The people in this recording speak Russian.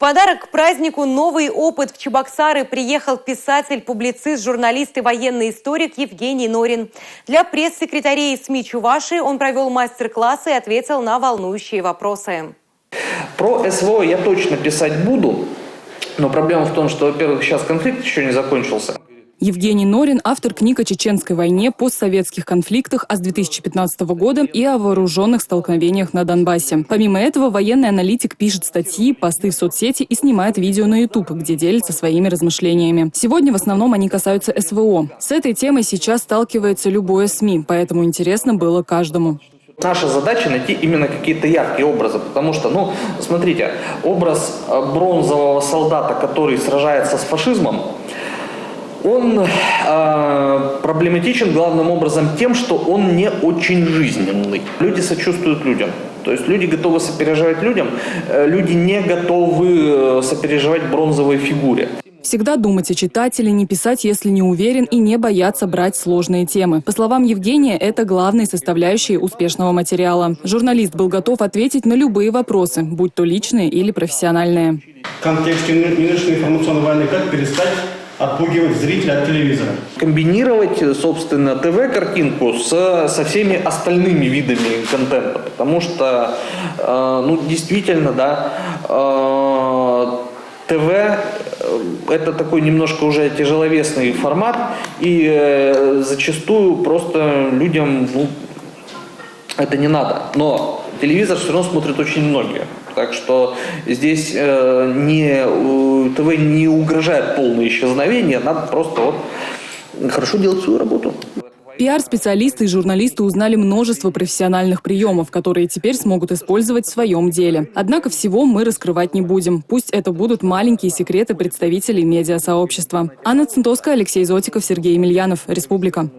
подарок к празднику «Новый опыт» в Чебоксары приехал писатель, публицист, журналист и военный историк Евгений Норин. Для пресс-секретарей СМИ Чувашии он провел мастер-классы и ответил на волнующие вопросы. Про СВО я точно писать буду, но проблема в том, что, во-первых, сейчас конфликт еще не закончился. Евгений Норин – автор книг о чеченской войне, постсоветских конфликтах, а с 2015 года и о вооруженных столкновениях на Донбассе. Помимо этого, военный аналитик пишет статьи, посты в соцсети и снимает видео на YouTube, где делится своими размышлениями. Сегодня в основном они касаются СВО. С этой темой сейчас сталкивается любое СМИ, поэтому интересно было каждому. Наша задача найти именно какие-то яркие образы, потому что, смотрите, образ бронзового солдата, который сражается с фашизмом, он проблематичен главным образом тем, что он не очень жизненный. Люди сочувствуют людям. То есть люди готовы сопереживать людям, люди не готовы сопереживать бронзовой фигуре. Всегда думать о читателе, не писать, если не уверен, и не бояться брать сложные темы. По словам Евгения, это главные составляющие успешного материала. Журналист был готов ответить на любые вопросы, будь то личные или профессиональные. В контексте нынешней информационной войны как перестать отпугивать зрителя от телевизора? Комбинировать, собственно, ТВ-картинку со всеми остальными видами контента, потому что, действительно, ТВ – это такой немножко уже тяжеловесный формат, и зачастую просто людям это не надо. Но телевизор все равно смотрят очень многие. Так что здесь ТВ не угрожает полное исчезновение, надо просто хорошо делать свою работу. Пиар-специалисты и журналисты узнали множество профессиональных приемов, которые теперь смогут использовать в своем деле. Однако всего мы раскрывать не будем. Пусть это будут маленькие секреты представителей медиасообщества. Анна Центовская, Алексей Зотиков, Сергей Емельянов. Республика.